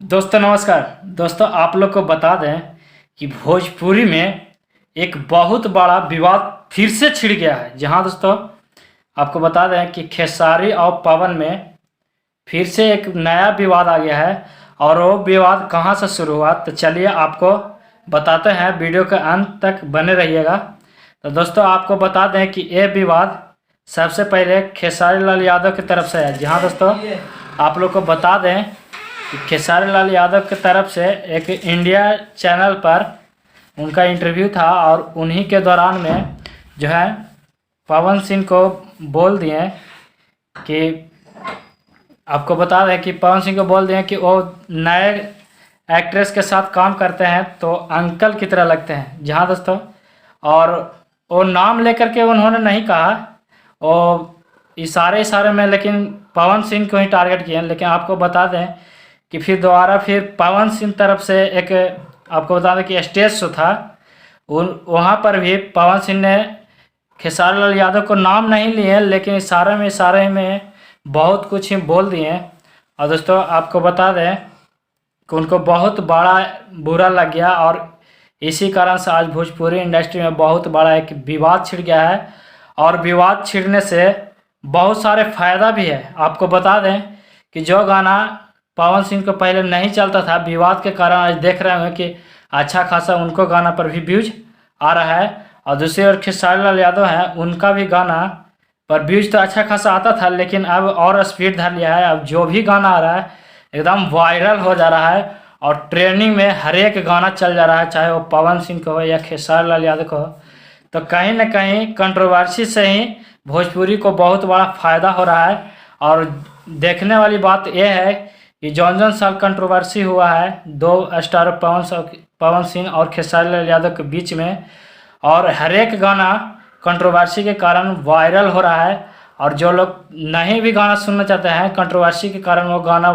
दोस्तों नमस्कार। दोस्तों आप लोग को बता दें कि भोजपुरी में एक बहुत बड़ा विवाद फिर से छिड़ गया है। जहां दोस्तों आपको बता दें कि खेसारी और पवन में फिर से एक नया विवाद आ गया है। और वो विवाद कहां से शुरू हुआ तो चलिए आपको बताते हैं, वीडियो के अंत तक बने रहिएगा। तो दोस्तों आपको बता दें कि ये विवाद सबसे पहले खेसारी लाल यादव की तरफ से है। जहां दोस्तों आप लोग को बता दें खेसारी लाल यादव की तरफ से एक इंडिया चैनल पर उनका इंटरव्यू था और उन्हीं के दौरान में जो है पवन सिंह को बोल दिए कि आपको बता दें कि पवन सिंह को बोल दिए कि वो नए एक्ट्रेस के साथ काम करते हैं तो अंकल की तरह लगते हैं। जहां दोस्तों और वो नाम लेकर के उन्होंने नहीं कहा, वो इशारे में लेकिन पवन सिंह को ही टारगेट किए। लेकिन आपको बता दें कि फिर दोबारा फिर पवन सिंह तरफ से एक आपको बता दें कि स्टेज शो था, वहाँ पर भी पवन सिंह ने खेसारी लाल यादव को नाम नहीं लिए लेकिन इशारे में बहुत कुछ ही बोल दिए। और दोस्तों आपको बता दें कि उनको बहुत बड़ा बुरा लग गया और इसी कारण से आज भोजपुरी इंडस्ट्री में बहुत बड़ा एक विवाद छिड़ गया है। और विवाद छिड़ने से बहुत सारे फ़ायदा भी है। आपको बता दें कि जो गाना पवन सिंह को पहले नहीं चलता था, विवाद के कारण आज देख रहे हैं कि अच्छा खासा उनको गाना पर भी व्यूज आ रहा है। और दूसरी ओर खेसारी लाल यादव हैं, उनका भी गाना पर व्यूज तो अच्छा खासा आता था लेकिन अब और स्पीड धर लिया है। अब जो भी गाना आ रहा है एकदम वायरल हो जा रहा है और ट्रेंडिंग में हर एक गाना चल जा रहा है, चाहे वो पवन सिंह को हो या खेसारी लाल यादव को हो। तो कहीं ना कहीं कंट्रोवर्सी से ही भोजपुरी को बहुत बड़ा फ़ायदा हो रहा है। और देखने वाली बात यह है कि जौन साल कंट्रोवर्सी हुआ है दो स्टार पवन सिंह और खेसारी लाल यादव के बीच में, और हर एक गाना कंट्रोवर्सी के कारण वायरल हो रहा है। और जो लोग नहीं भी गाना सुनना चाहते हैं कंट्रोवर्सी के कारण, वो गाना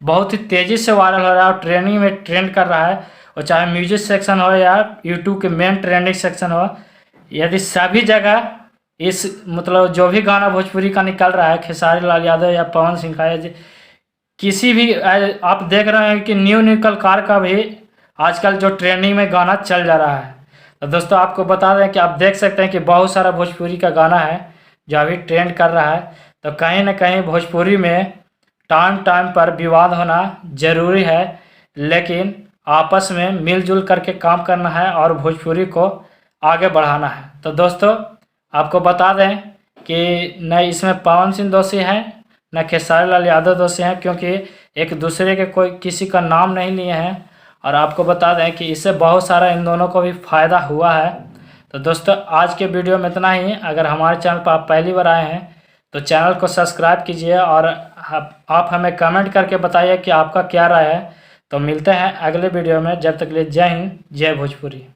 बहुत ही तेज़ी से वायरल हो रहा है और ट्रेंडिंग में ट्रेंड कर रहा है। और चाहे म्यूजिक सेक्शन हो या यूट्यूब के मेन ट्रेंडिंग सेक्शन हो, यदि सभी जगह इस मतलब जो भी गाना भोजपुरी का निकल रहा है खेसारी लाल यादव या पवन सिंह का, किसी भी आप देख रहे हैं कि न्यू कलाकार का भी आजकल जो ट्रेंडिंग में गाना चल जा रहा है। तो दोस्तों आपको बता दें कि आप देख सकते हैं कि बहुत सारा भोजपुरी का गाना है जो अभी ट्रेंड कर रहा है। तो कहीं ना कहीं भोजपुरी में टाइम पर विवाद होना ज़रूरी है, लेकिन आपस में मिलजुल करके काम करना है और भोजपुरी को आगे बढ़ाना है। तो दोस्तों आपको बता दें कि न इसमें पवन सिंह दोषी हैं न खेसारी लाल यादव दोषी हैं, क्योंकि एक दूसरे के कोई किसी का नाम नहीं लिए हैं। और आपको बता दें कि इससे बहुत सारा इन दोनों को भी फ़ायदा हुआ है। तो दोस्तों आज के वीडियो में इतना ही। अगर हमारे चैनल पर आप पहली बार आए हैं तो चैनल को सब्सक्राइब कीजिए और आप हमें कमेंट करके बताइए कि आपका क्या राय है। तो मिलते हैं अगले वीडियो में, जब तक के लिए जय हिंद जय भोजपुरी।